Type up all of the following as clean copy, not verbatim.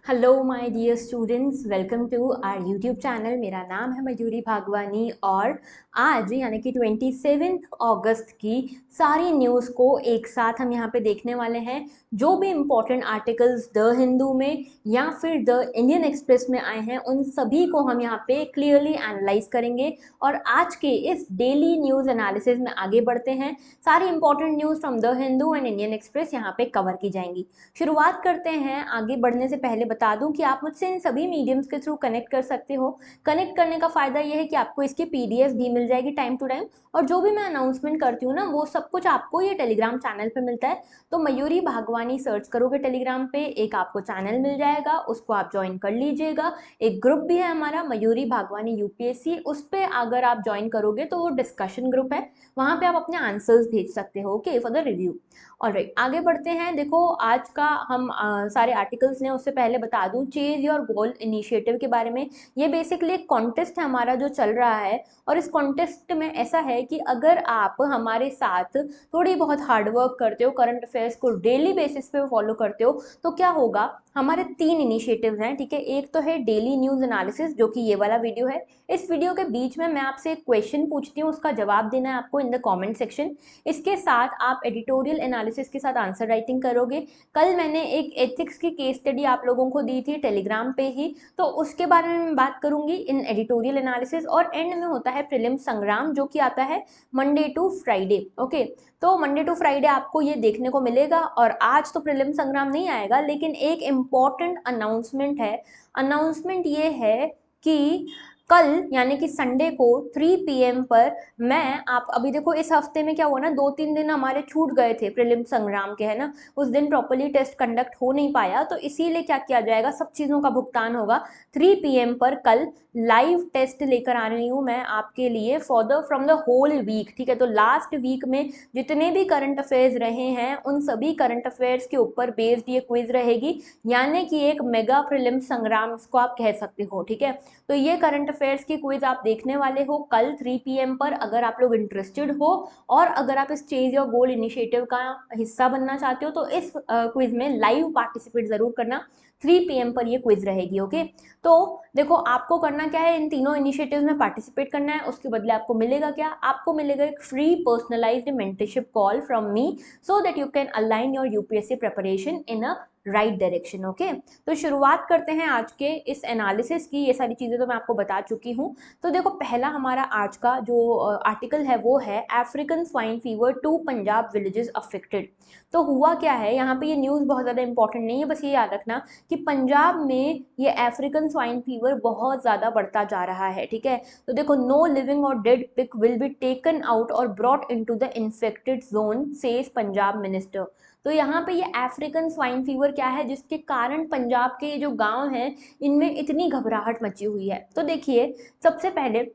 Hello my dear students, welcome to our YouTube channel. मेरा नाम है मयूरी भागवानी और आज यानी कि 27 अगस्त की सारी न्यूज़ को एक साथ हम यहाँ पे देखने वाले हैं। जो भी इम्पोर्टेंट आर्टिकल्स द हिंदू में या फिर द इंडियन एक्सप्रेस में आए हैं उन सभी को हम यहाँ पे क्लियरली एनालाइज करेंगे और आज के इस डेली न्यूज़ एनालिसिस में आगे बढ़ते हैं। सारी important news from the Hindu and Indian express यहाँ पे कवर की जाएंगी। शुरुआत करते हैं। आगे बढ़ने से पहले बता दूं कि आप मुझसे इन सभी मीडियम्स के थ्रू कनेक्ट कर सकते हो। कनेक्ट करने का फायदा यह है कि आपको इसकी पीडीएफ भी मिल जाएगी टाइम टू टाइम, और जो भी मैं अनाउंसमेंट करती हूँ ना वो सब कुछ आपको ये टेलीग्राम चैनल पे मिलता है। तो मयूरी भागवानी सर्च करोगे टेलीग्राम पे, एक आपको चैनल मिल जाएगा, उसको आप ज्वाइन कर लीजिएगा। एक ग्रुप भी है हमारा मयूरी भागवानी यूपीएससी, उस पर अगर आप ज्वाइन करोगे तो वो डिस्कशन ग्रुप है, वहाँ पे आप अपने आंसर्स भेज सकते हो okay for the review. Alright, आगे बढ़ते हैं। देखो आज का हम सारे आर्टिकल्स ने, उससे पहले बता दूं चेज योर गोल इनिशिएटिव के बारे में। ये बेसिकली एक कॉन्टेस्ट है हमारा जो चल रहा है, और इस कॉन्टेस्ट में ऐसा है कि अगर आप हमारे साथ थोड़ी बहुत हार्डवर्क करते हो, करंट अफेयर्स को डेली बेसिस पे फॉलो करते हो, तो क्या होगा। हमारे 3 इनिशिएटिव्स हैं, ठीक है। एक तो है डेली न्यूज एनालिसिस, जो कि ये वाला वीडियो है। इस वीडियो के बीच में मैं आपसे एक क्वेश्चन पूछती हूँ, उसका जवाब देना है आपको इन द कॉमेंट सेक्शन। इसके साथ आप एडिटोरियल एनालिसिस के साथ आंसर राइटिंग करोगे। कल मैंने एक एथिक्स की केस स्टडी आप लोगों को दी थी टेलीग्राम पे ही, तो उसके बारे में मैं बात करूंगी इन एडिटोरियल एनालिसिस। और एंड में होता है प्रीलिम संग्राम, जो कि आता है मंडे टू फ्राइडे ओके। तो मंडे टू फ्राइडे आपको ये देखने को मिलेगा। और आज तो प्रीलिम संग्राम नहीं आएगा, लेकिन एक इम्पॉर्टेंट अनाउंसमेंट है। अनाउंसमेंट ये है कि कल यानी कि संडे को 3 PM पर मैं आप अभी देखो इस हफ्ते में क्या हुआ ना, 2-3 दिन हमारे छूट गए थे प्रीलिम संग्राम के, है ना। उस दिन प्रॉपर्ली टेस्ट कंडक्ट हो नहीं पाया, तो इसीलिए क्या किया जाएगा, सब चीज़ों का भुगतान होगा। 3 PM पर कल लाइव टेस्ट लेकर आ रही हूँ मैं आपके लिए for the from the whole week, ठीक है। तो लास्ट वीक में जितने भी करंट अफेयर्स रहे हैं उन सभी करंट अफेयर्स के ऊपर बेस्ड ये क्विज रहेगी, यानी कि एक मेगा प्रीलिम संग्राम इसको आप कह सकते हो, ठीक है। तो ये करंट अफेयर्स की क्विज आप देखने वाले हो कल 3 PM पर। अगर आप लोग इंटरेस्टेड हो और अगर आप इस चेज योर गोल इनिशिएटिव का हिस्सा बनना चाहते हो तो इस क्विज में लाइव पार्टिसिपेट जरूर करना। 3 PM पर ये क्विज रहेगी ओके। तो देखो आपको करना क्या है, इन तीनों इनिशिएटिव्स में पार्टिसिपेट करना है। उसके बदले आपको मिलेगा क्या, आपको मिलेगा एक free personalised mentorship call from me, so that you can align your UPSC preparation in a right direction okay. तो शुरुआत करते हैं आज के इस एनालिसिस की। ये सारी चीज़ें तो मैं आपको बता चुकी हूँ। तो देखो पहला हमारा आज का जो आर्टिकल है वो है African swine fever 2 Punjab villages affected. तो हुआ क्या है यहाँ पे, ये न्यूज़ बहुत ज़्यादा इंपॉर्टेंट नहीं है, बस ये याद रखना कि पंजाब में ये अफ्रीकन स्वाइन फीवर बहुत ज़्यादा बढ़ता जा रहा है, ठीक है। तो देखो नो लिविंग और dead pig will be taken out और brought into the infected zone says Punjab minister. तो यहाँ पे ये अफ्रीकन स्वाइन फीवर क्या है जिसके कारण पंजाब के ये जो गांव हैं इनमें इतनी घबराहट मची हुई है। तो देखिए सबसे पहले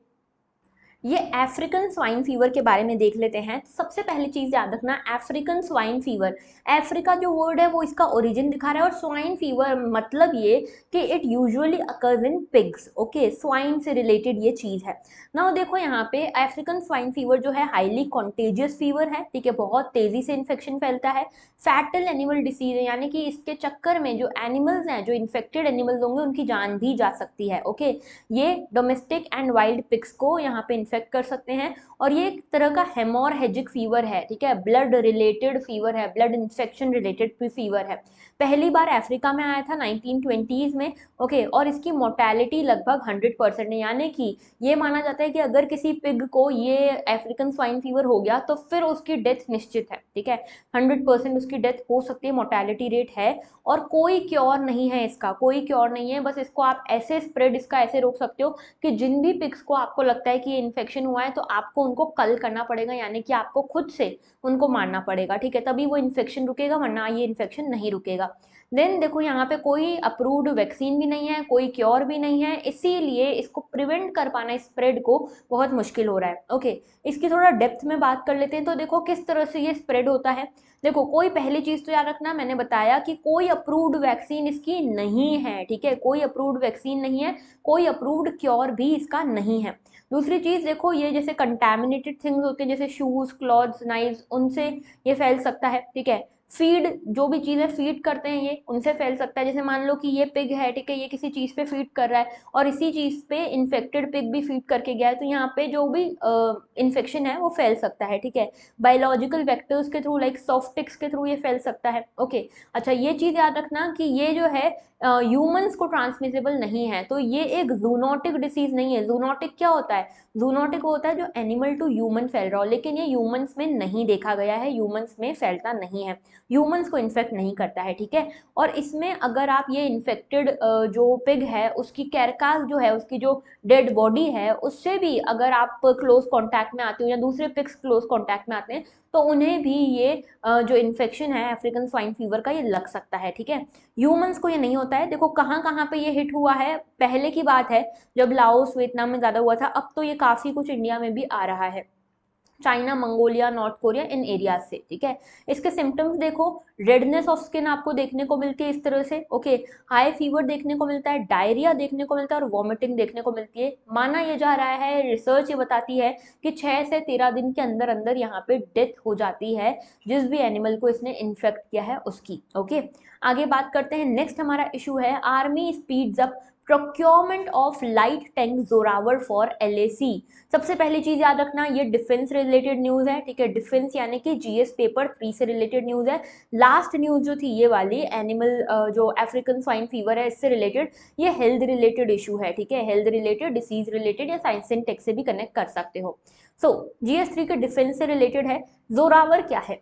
ये अफ्रीकन स्वाइन फीवर के बारे में देख लेते हैं। सबसे पहली चीज याद रखना, अफ्रीकन स्वाइन फीवर, अफ्रीका जो वर्ड है वो इसका ओरिजिन दिखा रहा है, और स्वाइन फीवर मतलब ये कि it usually occurs in pigs okay. Swine से रिलेटेड ये चीज है ना। देखो यहाँ पे अफ्रीकन स्वाइन फीवर जो है हाईली कॉन्टेजियस फीवर है, ठीक है, बहुत तेजी से इन्फेक्शन फैलता है। फैटल एनिमल डिसीज है, यानी कि इसके चक्कर में जो एनिमल्स हैं, जो इन्फेक्टेड एनिमल्स होंगे उनकी जान भी जा सकती है ओके। ये डोमेस्टिक एंड वाइल्ड पिग्स को यहाँ पे इन्फेक्ट कर सकते हैं, और ये एक तरह का हेमोरहेजिक फीवर है, ठीक है, ब्लड रिलेटेड फीवर है, ब्लड इन्फेक्शन रिलेटेड फीवर है। पहली बार अफ्रीका में आया था 1920s में ओके, और इसकी मोर्टेलिटी लगभग 100% है, यानी कि ये माना जाता है कि अगर किसी पिग को ये अफ्रीकन स्वाइन फीवर हो गया तो फिर उसकी डेथ निश्चित है, ठीक है। 100% उसकी डेथ हो सकती है, मोर्टेलिटी रेट है, और कोई क्योर नहीं है इसका, कोई क्योर नहीं है। बस इसको आप ऐसे स्प्रेड इसका ऐसे रोक सकते हो कि जिन भी पिग्स को आपको लगता है कि ये इन्फेक्शन हुआ है तो आपको उनको कल करना पड़ेगा, यानी कि आपको खुद से उनको मारना पड़ेगा, ठीक है, तभी वो इन्फेक्शन रुकेगा, वरना ये इन्फेक्शन नहीं रुकेगा। देन देखो यहाँ पे कोई अप्रूव्ड वैक्सीन भी नहीं है, कोई क्योर भी नहीं है, इसीलिए इसको प्रिवेंट कर पाना स्प्रेड को बहुत मुश्किल हो रहा है ओके। इसकी थोड़ा डेप्थ में बात कर लेते हैं। तो देखो किस तरह से ये स्प्रेड होता है। देखो कोई पहली चीज तो याद रखना, मैंने बताया कि कोई अप्रूव्ड वैक्सीन इसकी नहीं है, ठीक है, कोई अप्रूव्ड वैक्सीन नहीं है, कोई अप्रूव्ड क्योर भी इसका नहीं है। दूसरी चीज देखो, ये जैसे कंटैमिनेटेड थिंग्स होते हैं जैसे शूज, क्लॉथ्स, नाइव्स, उनसे ये फैल सकता है, ठीक है। फीड, जो भी चीज़ें फीड करते हैं ये, उनसे फैल सकता है। जैसे मान लो कि ये पिग है, ठीक है, ये किसी चीज़ पे फीड कर रहा है और इसी चीज़ पे इन्फेक्टेड पिग भी फीड करके गया है, तो यहाँ पे जो भी इन्फेक्शन है वो फैल सकता है, ठीक है। बायोलॉजिकल वेक्टर्स के थ्रू, लाइक सॉफ्ट टिक्स के थ्रू ये फैल सकता है। ओके, अच्छा ये चीज़ याद रखना कि ये जो है ह्यूमंस को ट्रांसमिसेबल नहीं है, तो ये एक जूनोटिक डिसीज नहीं है। जूनोटिक क्या होता है? जूनोटिक होता है जो एनिमल टू ह्यूमन फैल रहा हो, लेकिन ये ह्यूमंस में नहीं देखा गया है, ह्यूमंस में फैलता नहीं है, ह्यूमंस को इन्फेक्ट नहीं करता है, ठीक है। और इसमें अगर आप ये इन्फेक्टेड जो पिग है उसकी कैरकास जो है, उसकी जो डेड बॉडी है, उससे भी अगर आप क्लोज कॉन्टैक्ट में आते हो या दूसरे पिग्स क्लोज कॉन्टैक्ट में आते हैं, तो उन्हें भी ये जो इन्फेक्शन है अफ्रीकन स्वाइन फीवर का, ये लग सकता है, ठीक है। ह्यूमंस को ये नहीं होता है। देखो कहाँ कहाँ पे ये हिट हुआ है, पहले की बात है जब लाओस वियतनाम में ज़्यादा हुआ था, अब तो ये काफ़ी कुछ इंडिया में भी आ रहा है, चाइना, मंगोलिया, नॉर्थ कोरिया, इन एरिया से, ठीक है। इसके सिम्टम्स देखो, रेडनेस ऑफ स्किन आपको देखने को मिलती है इस तरह से, ओके, हाई फीवर देखने को मिलता है, डायरिया देखने को मिलता है और वॉमिटिंग देखने को मिलती है। माना यह जा रहा है, रिसर्च ये बताती है कि 6 से 13 दिन के अंदर अंदर यहाँ पे डेथ हो जाती है जिस भी एनिमल को इसने इन्फेक्ट किया है उसकी, ओके। आगे बात करते हैं, नेक्स्ट हमारा इशू है army speeds up procurement of light tank Zorawar for LAC। सबसे पहली चीज याद रखना, ये डिफेंस रिलेटेड न्यूज है, ठीक है, डिफेंस यानी कि GS पेपर 3 से रिलेटेड न्यूज है। लास्ट न्यूज जो थी ये वाली एनिमल जो अफ्रीकन स्वाइन फीवर है इससे रिलेटेड, ये हेल्थ रिलेटेड इशू है, ठीक है, हेल्थ रिलेटेड, डिसीज रिलेटेड या साइंस एंड टेक से भी कनेक्ट कर सकते हो। सो GS3 के डिफेंस से रिलेटेड है। जोरावर क्या है?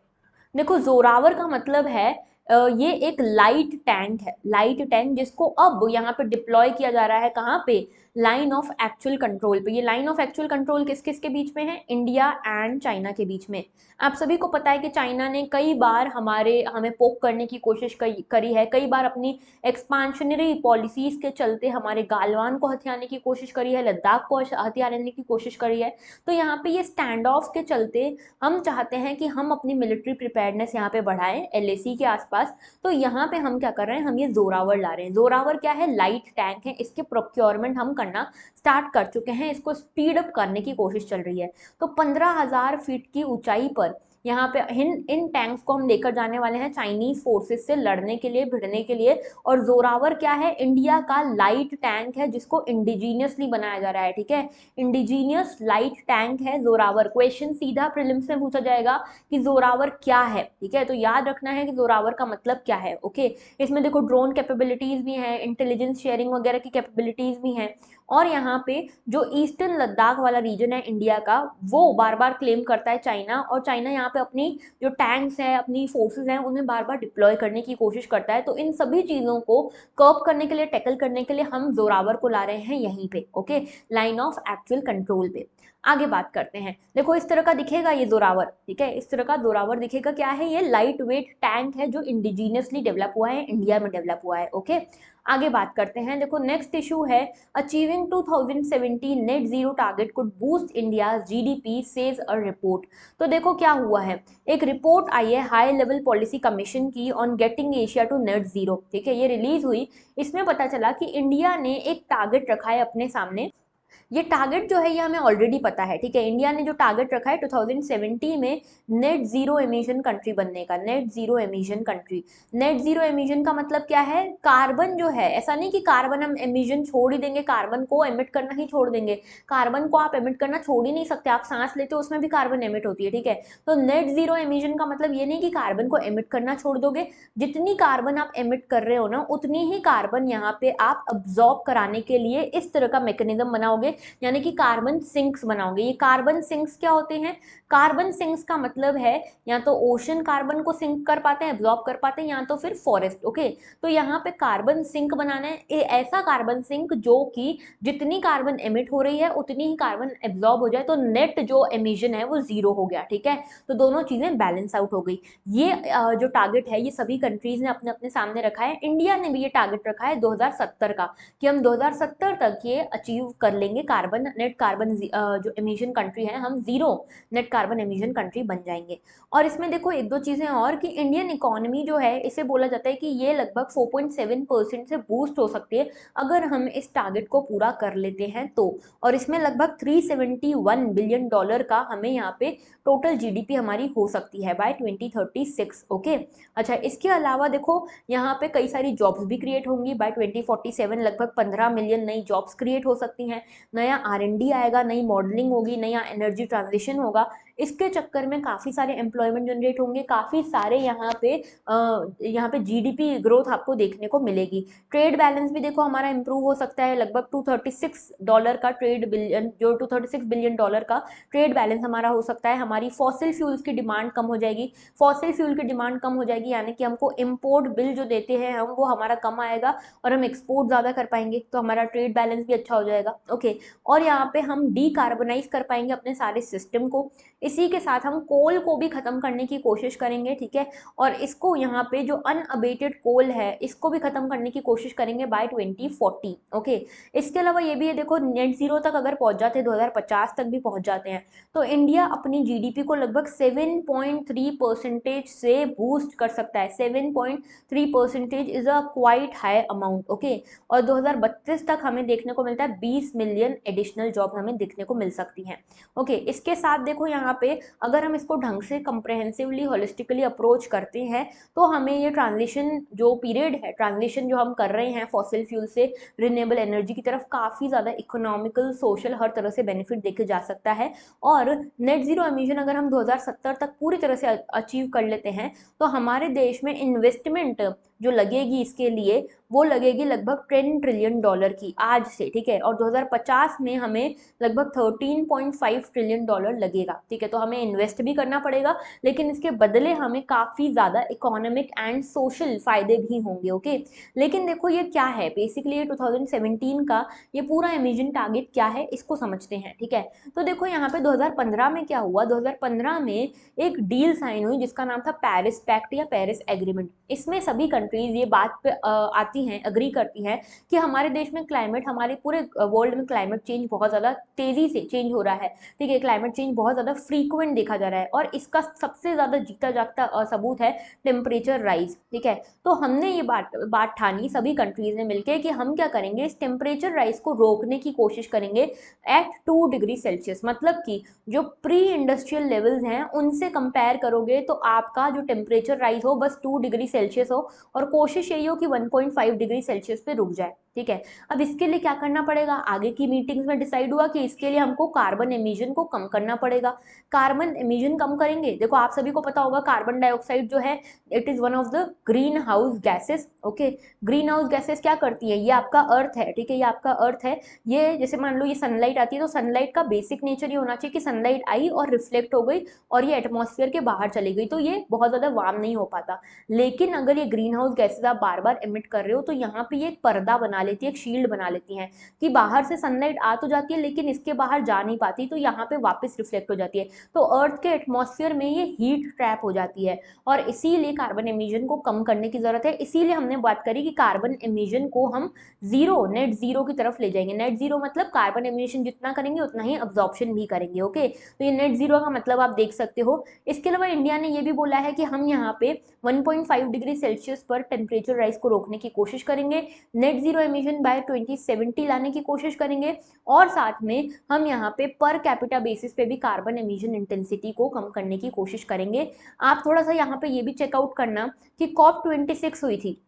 देखो जोरावर का मतलब है ये एक लाइट टैंक है, लाइट टैंक जिसको अब यहाँ पे डिप्लॉय किया जा रहा है, कहाँ पे? लाइन ऑफ एक्चुअल कंट्रोल पे। ये लाइन ऑफ एक्चुअल कंट्रोल किस किस के बीच में है? इंडिया एंड चाइना के बीच में। आप सभी को पता है कि चाइना ने कई बार हमें पोक करने की कोशिश करी है, कई बार अपनी एक्सपांशनरी पॉलिसीज के चलते हमारे गालवान को हथियाने की कोशिश करी है, लद्दाख को हथियाने की कोशिश करी है। तो यहाँ पे ये स्टैंड ऑफ के चलते हम चाहते हैं कि हम अपनी मिलिट्री प्रिपेयर्डनेस यहाँ पे बढ़ाएं LAC के आसपास। तो यहाँ पे हम क्या कर रहे हैं, हम ये जोरावर ला रहे हैं। जोरावर क्या है? लाइट टैंक है, इसके प्रोक्योरमेंट हम करना स्टार्ट कर चुके हैं, इसको स्पीड अप करने की कोशिश चल रही है। तो 15,000 फीट की ऊंचाई पर यहाँ पे इन टैंक्स को हम लेकर जाने वाले हैं चाइनीज फोर्सेस से लड़ने के लिए, भिड़ने के लिए। और जोरावर क्या है? इंडिया का लाइट टैंक है जिसको इंडिजीनियसली बनाया जा रहा है, ठीक है, इंडिजीनियस लाइट टैंक है जोरावर। क्वेश्चन सीधा प्रीलिम्स में पूछा जाएगा कि जोरावर क्या है, ठीक है, तो याद रखना है कि जोरावर का मतलब क्या है, ओके। इसमें देखो ड्रोन कैपेबिलिटीज भी हैं, इंटेलिजेंस शेयरिंग वगैरह की कैपेबिलिटीज भी हैं। और यहाँ पे जो ईस्टर्न लद्दाख वाला रीजन है इंडिया का, वो बार बार क्लेम करता है चाइना, और चाइना यहाँ पे अपनी जो टैंक्स हैं, अपनी फोर्सेस हैं, उन्हें बार बार डिप्लॉय करने की कोशिश करता है। तो इन सभी चीज़ों को कर्ब करने के लिए, टैकल करने के लिए हम जोरावर को ला रहे हैं यहीं पे, okay, line of actual control पे। आगे बात करते हैं, देखो इस तरह का दिखेगा ये जोरावर, ठीक है, इस तरह का जोरावर दिखेगा। क्या है ये? लाइट वेट टैंक है जो इंडिजीनियसली डेवलप हुआ है, इंडिया में डेवलप हुआ है, ओके। आगे बात करते हैं, देखो नेक्स्ट इशू है achieving 2017 net zero target could boost India GDP says a report. तो देखो क्या हुआ है, एक रिपोर्ट आई है हाई लेवल पॉलिसी कमीशन की on getting Asia to net zero, ठीक है, ये रिलीज हुई। इसमें पता चला कि इंडिया ने एक टारगेट रखा है अपने सामने। ये टारगेट जो है ये हमें ऑलरेडी पता है, ठीक है, इंडिया ने जो टारगेट रखा है 2070 में नेट जीरो एमिशन कंट्री बनने का, net zero emission country. Net zero emission का मतलब क्या है? कार्बन जो है, ऐसा नहीं कि कार्बन हम एमिशन छोड़ ही देंगे, कार्बन को एमिट करना ही छोड़ देंगे, कार्बन को आप एमिट करना छोड़ ही नहीं सकते, आप सांस लेते हो उसमें भी कार्बन एमिट होती है, ठीक है। तो नेट जीरो एमिशन का मतलब ये नहीं कि कार्बन को एमिट करना छोड़ दोगे, जितनी कार्बन आप एमिट कर रहे हो ना, उतनी ही कार्बन यहाँ पे आप अब्जॉर्ब कराने के लिए इस तरह का मैकेनिज्म बनाओगे, यानी कि कार्बन सिंक्स बनाओगे। ये कार्बन सिंक्स क्या होते हैं? कार्बन सिंक्स का मतलब है या तो ओशन कार्बन को सिंक कर पाते हैं, एब्जॉर्ब कर पाते हैं, या तो फिर फॉरेस्ट, ओके। तो यहाँ पे कार्बन सिंक बनाना है, ऐसा कार्बन सिंक जो कि जितनी कार्बन एमिट हो रही है उतनी ही कार्बन एब्जॉर्ब हो जाए, तो नेट जो एमिशन है वो जीरो हो गया, ठीक है। तो दोनों चीजें बैलेंस आउट हो गई। ये जो टारगेट है ये सभी कंट्रीज ने अपने अपने सामने रखा है। इंडिया ने भी ये टारगेट रखा है 2070 का, कि हम 2070 तक ये अचीव कर लेंगे लेंगे, कार्बन नेट कार्बन जो एमिशन कंट्री है, हम zero net carbon emission country बन जाएंगे। और इसमें देखो एक दो चीजें और कि इंडियन इकोनॉमी जो है इसे बोला जाता है कि ये लगभग 4.7% से बूस्ट हो सकती है अगर हम इस टारगेट को पूरा कर लेते हैं तो। और इसमें लगभग $371 बिलियन का हमें यहाँ पे टोटल जीडीपी हमारी हो सकती है बाय 2036। ओके, अच्छा इसके अलावा देखो यहाँ पे कई सारी जॉब्स भी क्रिएट होंगी बाय 2047, लगभग 15 मिलियन नई जॉब्स क्रिएट हो सकती हैं, नया आर&डी आएगा, नई मॉडलिंग होगी, नया एनर्जी ट्रांजिशन होगा, इसके चक्कर में काफ़ी सारे एम्प्लॉयमेंट जनरेट होंगे, काफ़ी सारे यहाँ पे जीडीपी ग्रोथ आपको देखने को मिलेगी। ट्रेड बैलेंस भी देखो हमारा इंप्रूव हो सकता है, लगभग $236 का ट्रेड बिलियन, जो $236 बिलियन का ट्रेड बैलेंस हमारा हो सकता है। हमारी फॉसिल फ्यूल्स की डिमांड कम हो जाएगी, फॉसिल फ्यूल की डिमांड कम हो जाएगी यानी कि हमको इम्पोर्ट बिल जो देते हैं हम वो हमारा कम आएगा और हम एक्सपोर्ट ज़्यादा कर पाएंगे, तो हमारा ट्रेड बैलेंस भी अच्छा हो जाएगा। ओके, और यहाँ पे हम डीकार्बोनाइज कर पाएंगे अपने सारे सिस्टम को। इसी के साथ हम कोल को भी खत्म करने की कोशिश करेंगे, ठीक है, और इसको यहाँ पे जो अनअबेटेड कोल है इसको भी खत्म करने की कोशिश करेंगे बाय 2040। ओके, इसके अलावा ये भी है देखो, नेट जीरो तक अगर पहुंच जाते हैं, 2050 तक भी पहुंच जाते हैं, तो इंडिया अपनी जीडीपी को लगभग 7.3% से बूस्ट कर सकता है। 7.3% is a quite high amount. Okay, और 2032 तक हमें देखने को मिलता है 20 मिलियन एडिशनल जॉब हमें देखने को मिल सकती हैं। ओके, इसके साथ देखो यहाँ पे अगर हम इसको ढंग से कंप्रहेंसिवली होलिस्टिकली अप्रोच करते हैं तो हमें ये ट्रांजिशन जो पीरियड है, ट्रांजिशन जो हम कर रहे हैं फॉसिल फ्यूल से रिन्यूएबल एनर्जी की तरफ, काफ़ी ज़्यादा इकोनॉमिकल, सोशल, हर तरह से बेनिफिट देखे जा सकता है। और नेट जीरो एमिशन अगर हम 2070 तक पूरी तरह से अचीव कर लेते हैं तो हमारे देश में इन्वेस्टमेंट जो लगेगी इसके लिए वो लगेगी लगभग $10 ट्रिलियन की आज से, ठीक है, और 2050 में हमें लगभग $13.5 ट्रिलियन लगेगा, ठीक है। तो हमें इन्वेस्ट भी करना पड़ेगा लेकिन इसके बदले हमें काफ़ी ज़्यादा इकोनॉमिक एंड सोशल फायदे भी होंगे। ओके, लेकिन देखो ये क्या है, बेसिकली ये 2017 का ये पूरा एमिशन टारगेट क्या है इसको समझते हैं, ठीक है। तो देखो यहाँ पे 2015 में क्या हुआ, 2015 में एक डील साइन हुई जिसका नाम था पेरिस पैक्ट या पेरिस एग्रीमेंट। इसमें सभी कंट्रीज ये बात पे आती हैं, अग्री करती हैं कि हमारे देश में क्लाइमेट, हमारे पूरे वर्ल्ड में क्लाइमेट चेंज बहुत ज़्यादा तेज़ी से चेंज हो रहा है, ठीक है, क्लाइमेट चेंज बहुत ज़्यादा फ्रीक्वेंट देखा जा रहा है और इसका सबसे ज़्यादा जीता जागता सबूत है टेम्परेचर राइज, ठीक है। तो हमने ये बात ठानी सभी कंट्रीज ने मिलकर कि हम क्या करेंगे, इस टेम्परेचर राइज को रोकने की कोशिश करेंगे एट 2 डिग्री सेल्सियस, मतलब कि जो प्री इंडस्ट्रियल लेवल्स हैं उनसे कंपेयर करोगे तो आपका जो टेम्परेचर राइज हो बस 2 डिग्री सेल्सियस हो और कोशिश यही हो कि 1.5 डिग्री सेल्सियस पे रुक जाए, ठीक है। अब इसके लिए क्या करना पड़ेगा, आगे की मीटिंग्स में डिसाइड हुआ कि इसके लिए हमको कार्बन एमिशन को कम करना पड़ेगा। कार्बन एमिशन कम करेंगे, देखो आप सभी को पता होगा कार्बन डाइऑक्साइड जो है it is one of the green house gases. Okay, green house gases क्या करती है, ये आपका अर्थ है, ठीक है, ये आपका अर्थ है, ये जैसे मान लो ये सनलाइट आती है तो सनलाइट का बेसिक नेचर ये होना चाहिए कि सनलाइट आई और रिफ्लेक्ट हो गई और ये एटमॉस्फेयर के बाहर चली गई तो ये बहुत ज़्यादा वार्म नहीं हो पाता। लेकिन अगर ये ग्रीन हाउस गैसेज आप बार बार एमिट कर रहे हो तो यहाँ पे ये एक पर्दा बना लेती है, एक शील्ड बना लेती हैं कि बाहर से सनलाइट आ तो जाती है लेकिन इसके बाहर जा नहीं पाती, तो यहाँ पे वापस रिफ्लेक्ट हो जाती है, तो अर्थ के एटमॉस्फेयर में ये हीट ट्रैप हो जाती है और इसीलिए कार्बन एमिशन को कम करने की जरूरत है। इसीलिए हमने बात करी कि कार्बन एमिशन को हम जीरो, नेट जीरो की तरफ ले जाएंगे। नेट जीरो मतलब कार्बन एमिशन जितना करेंगे उतना ही अब्जॉर्प्शन भी करेंगे। ओके, तो ये नेट जीरो का मतलब आप देख सकते हो। इसके अलावा इंडिया ने ये भी बोला है कि हम यहाँ पे 1.5 डिग्री सेल्सियस पर टेम्परेचर राइज को रोकने की कोशिश करेंगे, नेट जीरो एमिशन बाय 2070 लाने की कोशिश करेंगे और साथ में हम यहाँ पे पर कैपिटा बेसिस पे भी कार्बन एमिशन इंटेंसिटी को कम करने की कोशिश करेंगे। आप थोड़ा सा यहाँ पे ये भी चेकआउट करना कि COP26 हुई थी,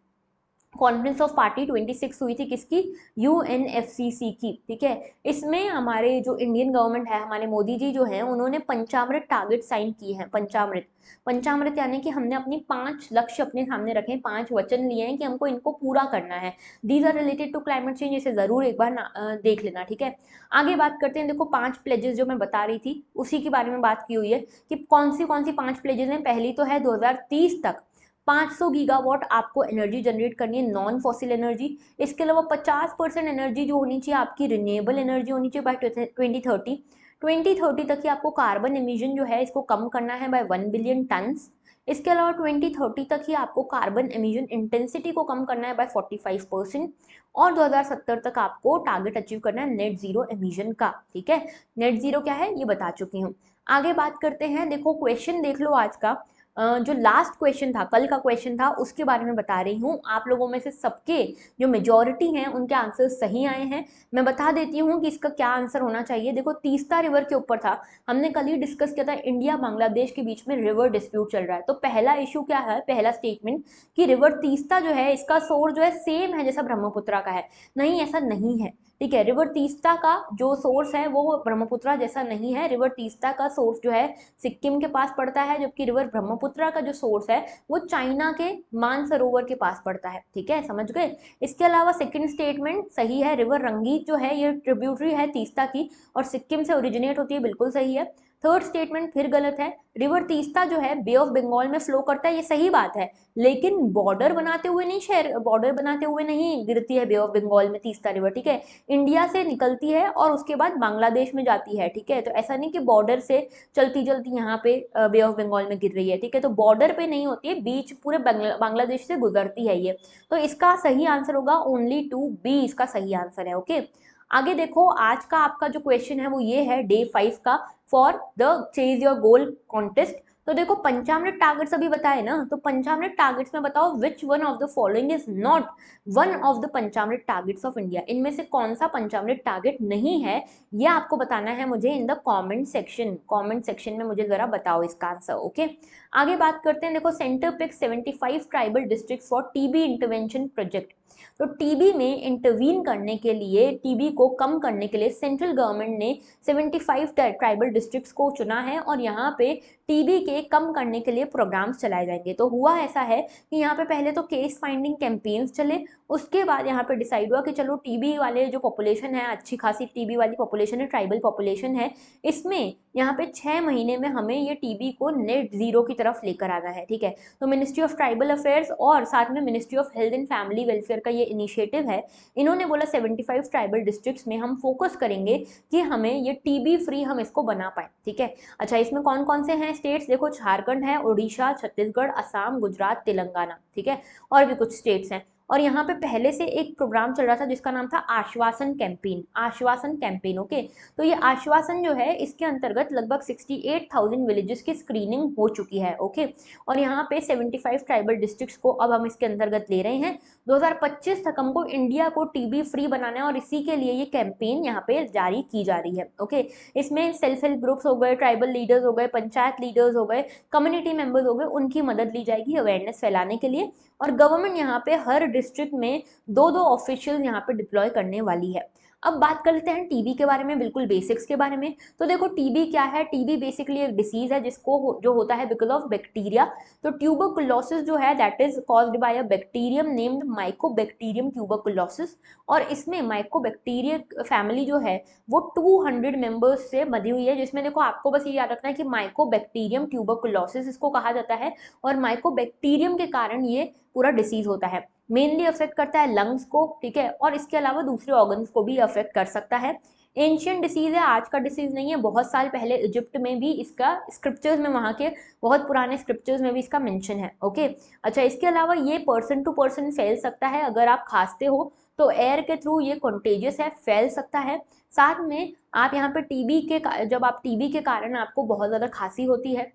कॉन्फ्रेंस ऑफ पार्टी 26 हुई थी किसकी, UNFCCC की, ठीक है। इसमें हमारे जो इंडियन गवर्नमेंट है, हमारे मोदी जी जो हैं उन्होंने पंचामृत टारगेट साइन किए हैं। पंचामृत, पंचामृत यानी कि हमने अपनी 5 लक्ष्य अपने सामने रखे हैं, 5 वचन लिए हैं कि हमको इनको पूरा करना है। These are related to climate change, इसे जरूर एक बार देख लेना, ठीक है। आगे बात करते हैं, देखो 5 प्लेजेस जो मैं बता रही थी उसी के बारे में बात की हुई है कि कौन सी 5 प्लेजेस हैं। पहली तो है 2030 तक 500 गीगावाट आपको एनर्जी जनरेट करनी है, नॉन फॉसिल एनर्जी। इसके अलावा 50% एनर्जी जो होनी चाहिए आपकी रिन्यूएबल एनर्जी होनी चाहिए बाय 2030। 2030 तक ही आपको कार्बन एमिशन जो है इसको कम करना है बाय 1 बिलियन टन्स। इसके अलावा 2030 तक ही आपको कार्बन एमिशन इंटेंसिटी को कम करना है बाय 45% और 2070 तक आपको टारगेट अचीव करना है नेट जीरो एमिशन का। ठीक है, नेट जीरो क्या है ये बता चुकी हूँ। आगे बात करते हैं, देखो क्वेश्चन देख लो आज का। जो लास्ट क्वेश्चन था, कल का क्वेश्चन था, उसके बारे में बता रही हूँ। आप लोगों में से सबके जो मेजॉरिटी हैं उनके आंसर सही आए हैं। मैं बता देती हूँ कि इसका क्या आंसर होना चाहिए। देखो तीस्ता रिवर के ऊपर था, हमने कल ही डिस्कस किया था, इंडिया बांग्लादेश के बीच में रिवर डिस्प्यूट चल रहा है। तो पहला इशू क्या है, पहला स्टेटमेंट कि रिवर तीस्ता जो है इसका सोर्स जो है सेम है जैसा ब्रह्मपुत्रा का है। नहीं, ऐसा नहीं है। ठीक है, रिवर तीस्ता का जो सोर्स है वो ब्रह्मपुत्रा जैसा नहीं है। रिवर तीस्ता का सोर्स जो है सिक्किम के पास पड़ता है, जबकि रिवर ब्रह्मपुत्रा का जो सोर्स है वो चाइना के मानसरोवर के पास पड़ता है। ठीक है, समझ गए। इसके अलावा सेकंड स्टेटमेंट सही है, रिवर रंगीत जो है ये ट्रिब्यूटरी है तीस्ता की और सिक्किम से ओरिजिनेट होती है, बिल्कुल सही है। थर्ड स्टेटमेंट फिर गलत है, रिवर तीस्ता जो है बे ऑफ बंगाल में फ्लो करता है, ये सही बात है, लेकिन बॉर्डर बनाते हुए नहीं, शहर बॉर्डर बनाते हुए नहीं गिरती है बे ऑफ बंगाल में तीस्ता रिवर। ठीक है, इंडिया से निकलती है और उसके बाद बांग्लादेश में जाती है। ठीक है, तो ऐसा नहीं कि बॉर्डर से चलती चलती यहाँ पे बे ऑफ बंगाल में गिर रही है। ठीक है, तो बॉर्डर पे नहीं होती है, बीच पूरे बांग्लादेश से गुजरती है ये। तो इसका सही आंसर होगा ओनली 2B, इसका सही आंसर है। ओके, आगे देखो, आज का आपका जो क्वेश्चन है वो ये है डे 5 का, for the chase your goal contest. तो देखो 50 मिनट टारगेट्स अभी बताए ना, तो 50 मिनट टारगेट्स में बताओ which one of the following is not one of the 50 minute targets of India. इनमें से कौन सा 50 मिनट टारगेट नहीं है, ये आपको बताना है मुझे in the comment section. Comment section में मुझे जरा बताओ इसका आंसर। ओके, आगे बात करते हैं। देखो centre pick 75 tribal district for TB intervention project. तो टीबी में इंटरवीन करने के लिए, टीबी को कम करने के लिए सेंट्रल गवर्नमेंट ने 75 ट्राइबल डिस्ट्रिक्ट्स को चुना है और यहाँ पे टीबी के कम करने के लिए प्रोग्राम्स चलाए जाएंगे। तो हुआ ऐसा है कि यहाँ पे पहले तो केस फाइंडिंग कैंपेन्स चले, उसके बाद यहाँ पे डिसाइड हुआ कि चलो टीबी वाले जो पॉपुलेशन है, अच्छी खासी टीबी वाली पॉपुलेशन है, ट्राइबल पॉपुलेशन है, इसमें यहाँ पे 6 महीने में हमें ये टीबी को नेट जीरो की तरफ लेकर आना है। ठीक है, तो मिनिस्ट्री ऑफ ट्राइबल अफेयर्स और साथ में ministry of health and family welfare का ये इनिशिएटिव है। इन्होंने बोला 75 ट्राइबल डिस्ट्रिक्ट्स में हम फोकस करेंगे कि हमें ये टीबी फ्री हम इसको बना पाए। ठीक है, अच्छा इसमें कौन कौन से हैं स्टेट्स, देखो झारखंड है, उड़ीसा, छत्तीसगढ़, असम, गुजरात, तेलंगाना। ठीक है, और भी कुछ स्टेट्स हैं। और यहाँ पे पहले से एक प्रोग्राम चल रहा था जिसका नाम था आश्वासन कैंपेन, आश्वासन कैंपेन। ओके, तो ये आश्वासन जो है इसके अंतर्गत लगभग 68,000 विलेजेस की स्क्रीनिंग हो चुकी है। ओके, और यहाँ पे 75 ट्राइबल डिस्ट्रिक्ट्स को अब हम इसके अंतर्गत ले रहे हैं। 2025 तक हमको इंडिया को टीबी फ्री बनाना है और इसी के लिए ये कैंपेन यहाँ पे जारी की जा रही है। ओके, इसमें सेल्फ हेल्प ग्रुप्स हो गए, ट्राइबल लीडर्स हो गए, पंचायत लीडर्स हो गए, कम्युनिटी मेंबर्स हो गए, उनकी मदद ली जाएगी अवेयरनेस फैलाने के लिए। और गवर्नमेंट यहाँ पे हर डिस्ट्रिक्ट में 2-2 ऑफिशियल यहाँ पे डिप्लॉय करने वाली है। अब बात कर लेते हैं टीबी के बारे में, बिल्कुल बेसिक्स के बारे में। तो देखो टीबी क्या है, टीबी बेसिकली एक डिसीज है जिसको जो होता है बिकॉज ऑफ बैक्टीरिया। तो ट्यूबरकुलोसिस जो है that is caused by a bacterium named Mycobacterium tuberculosis. और इसमें माइकोबैक्टीरिया फैमिली जो है वो 200 मेंबर्स से बनी हुई है, जिसमें देखो आपको बस ये याद रखना है कि माइकोबैक्टीरियम ट्यूबरकुलोसिस इसको कहा जाता है और माइकोबैक्टीरियम के कारण ये पूरा डिसीज होता है। मेनली अफेक्ट करता है लंग्स को। ठीक है, और इसके अलावा दूसरे ऑर्गन्स को भी अफेक्ट कर सकता है। एंशियंट डिसीज है, आज का डिसीज नहीं है, बहुत साल पहले इजिप्ट में भी इसका स्क्रिप्चर्स में, वहाँ के बहुत पुराने स्क्रिप्चर्स में भी इसका मेंशन है। ओके, अच्छा इसके अलावा ये पर्सन टू पर्सन फैल सकता है, अगर आप खांसते हो तो एयर के थ्रू ये कॉन्टेजियस है, फैल सकता है। साथ में आप यहाँ पे टीबी के जब आप टीबी के कारण आपको बहुत ज़्यादा खांसी होती है,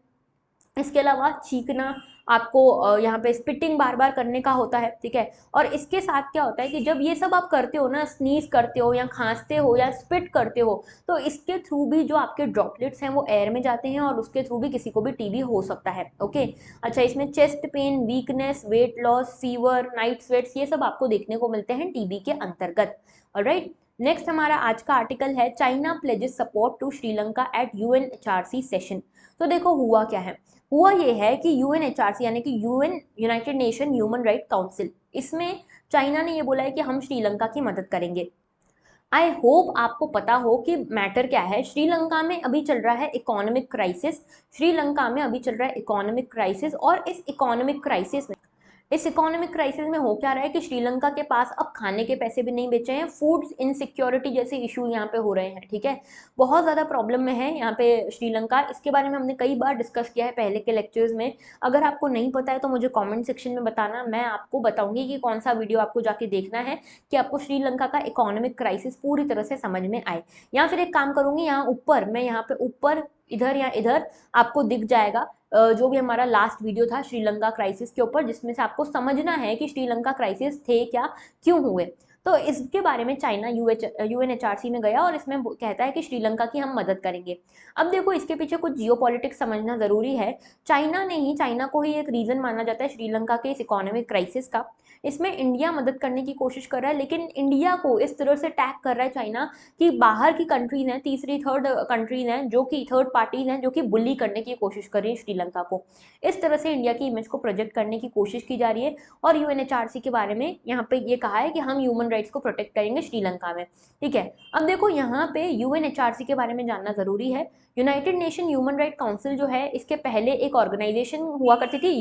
इसके अलावा चीखना, आपको यहाँ पे स्पिटिंग बार बार करने का होता है। ठीक है, और इसके साथ क्या होता है कि जब ये सब आप करते हो ना, स्नीज करते हो या खांसते हो या स्पिट करते हो, तो इसके थ्रू भी जो आपके ड्रॉपलेट्स हैं वो एयर में जाते हैं और उसके थ्रू भी किसी को भी टीबी हो सकता है। ओके, अच्छा इसमें chest pain, weakness, weight loss, fever, night sweats, ये सब आपको देखने को मिलते हैं टीबी के अंतर्गत। ऑलराइट, नेक्स्ट हमारा आज का आर्टिकल है China pledges support to Sri Lanka at UNHRC session. तो देखो हुआ क्या है, हुआ ये है कि यूएनएचआरसी यानी कि UN, United nation human right council, इसमें चाइना ने ये बोला है कि हम श्रीलंका की मदद करेंगे। आई होप आपको पता हो कि मैटर क्या है। श्रीलंका में अभी चल रहा है इकोनॉमिक क्राइसिस, श्रीलंका में अभी चल रहा है इकोनॉमिक क्राइसिस, और इस इकोनॉमिक क्राइसिस में इस इकोनॉमिक क्राइसिस में हो क्या रहा है कि श्रीलंका के पास अब खाने के पैसे भी नहीं बचे हैं, फूड इनसिक्योरिटी जैसे इशू यहाँ पे हो रहे हैं, ठीक है। बहुत ज़्यादा प्रॉब्लम में है यहाँ पे श्रीलंका। इसके बारे में हमने कई बार डिस्कस किया है पहले के लेक्चर्स में। अगर आपको नहीं पता है तो मुझे कमेंट सेक्शन में बताना, मैं आपको बताऊंगी कि कौन सा वीडियो आपको जाके देखना है कि आपको श्रीलंका का इकोनॉमिक क्राइसिस पूरी तरह से समझ में आए। या फिर एक काम करूंगी, यहाँ ऊपर मैं यहाँ पे ऊपर इधर या इधर आपको दिख जाएगा जो भी हमारा लास्ट वीडियो था श्रीलंका क्राइसिस के ऊपर, जिसमें से आपको समझना है कि श्रीलंका क्राइसिस थे क्या, क्यों हुए। तो इसके बारे में चाइना यूएनएचआरसी में गया और इसमें कहता है कि श्रीलंका की हम मदद करेंगे। अब देखो इसके पीछे कुछ जियोपॉलिटिक्स समझना जरूरी है। चाइना को ही एक रीजन माना जाता है श्रीलंका के इस इकोनॉमिक क्राइसिस का। इसमें इंडिया मदद करने की कोशिश कर रहा है, लेकिन इंडिया को इस तरह से टैग कर रहा है चाइना कि बाहर की कंट्रीज हैं, तीसरी थर्ड कंट्रीज हैं, जो कि थर्ड पार्टीज हैं, जो कि बुली करने की कोशिश कर रही है श्रीलंका को। इस तरह से इंडिया की इमेज को प्रोजेक्ट करने की कोशिश की जा रही है। और यूएनएचआरसी के बारे में यहाँ पे ये कहा है कि हम ह्यूमन राइट्स को प्रोटेक्ट करेंगे श्रीलंका में, ठीक है। अब देखो यहाँ पे यूएनएचआरसी के बारे में जानना जरूरी है। United nation human right council जो है, इसके पहले एक ऑर्गेनाइजेशन हुआ करती थी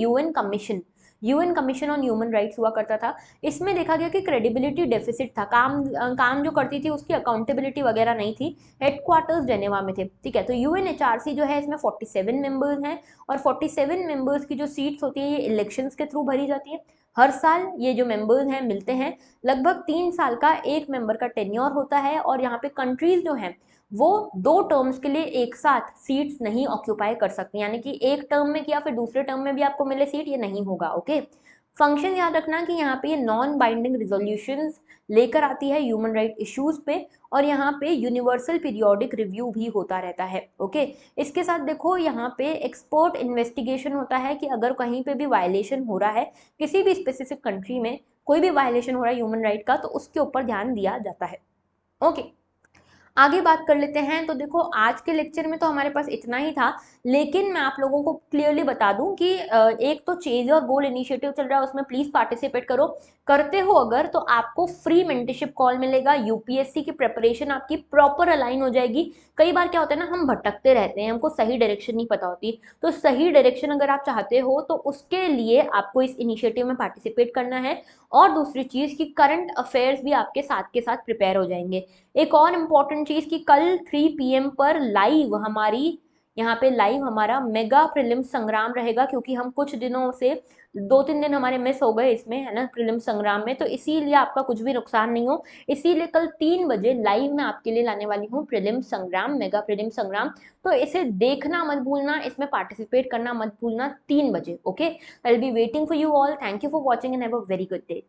UN commission on human rights हुआ करता था। इसमें देखा गया कि क्रेडिबिलिटी डेफिसिट था, काम जो करती थी उसकी अकाउंटेबिलिटी वगैरह नहीं थी। हेडक्वार्टर्स जेनेवा में थे, ठीक है। तो यूएनएचआरसी जो है इसमें 47 मेंबर्स हैं और 47 मेंबर्स की जो सीट्स होती है ये इलेक्शंस के थ्रू भरी जाती है। हर साल ये जो मेंबर्स हैं मिलते हैं। लगभग 3 साल का एक मेंबर का टेन्योर होता है और यहाँ पे कंट्रीज जो हैं वो 2 टर्म्स के लिए एक साथ सीट्स नहीं ऑक्यूपाई कर सकती, यानी कि एक टर्म में किया फिर दूसरे टर्म में भी आपको मिले सीट, ये नहीं होगा, ओके। फंक्शन याद रखना कि यहाँ पे ये नॉन बाइंडिंग रिजोल्यूशंस लेकर आती है ह्यूमन राइट इश्यूज पे, और यहाँ पे यूनिवर्सल पीरियोडिक रिव्यू भी होता रहता है, ओके। इसके साथ देखो यहाँ पे एक्सपर्ट इन्वेस्टिगेशन होता है कि अगर कहीं पे भी वायलेशन हो रहा है, किसी भी स्पेसिफिक कंट्री में कोई भी वायलेशन हो रहा है ह्यूमन राइट का, तो उसके ऊपर ध्यान दिया जाता है, ओके। आगे बात कर लेते हैं। तो देखो आज के लेक्चर में तो हमारे पास इतना ही था, लेकिन मैं आप लोगों को क्लियरली बता दूं कि एक तो चेज और गोल इनिशिएटिव चल रहा है, उसमें प्लीज पार्टिसिपेट करो। करते हो अगर तो आपको फ्री मेंटरशिप कॉल मिलेगा, यूपीएससी की प्रिपरेशन आपकी प्रॉपर अलाइन हो जाएगी। कई बार क्या होता है ना, हम भटकते रहते हैं, हमको सही डायरेक्शन नहीं पता होती। तो सही डायरेक्शन अगर आप चाहते हो तो उसके लिए आपको इस इनिशिएटिव में पार्टिसिपेट करना है। और दूसरी चीज कि करंट अफेयर्स भी आपके साथ प्रिपेयर हो जाएंगे। एक और इम्पॉर्टेंट चीज कि कल 3 PM पर लाइव हमारी यहाँ पे लाइव हमारा मेगा प्रीलिम संग्राम रहेगा, क्योंकि हम कुछ दिनों से 2-3 दिन हमारे मिस हो गए इसमें, है ना, प्रीलिम संग्राम में। तो इसीलिए आपका कुछ भी नुकसान नहीं हो, इसीलिए कल 3 बजे लाइव मैं आपके लिए लाने वाली हूँ प्रीलिम संग्राम, मेगा प्रीलिम संग्राम। तो इसे देखना मत भूलना, इसमें पार्टिसिपेट करना मत भूलना 3 बजे, okay. I will be waiting for you all. Thank you for watching and have a very good day.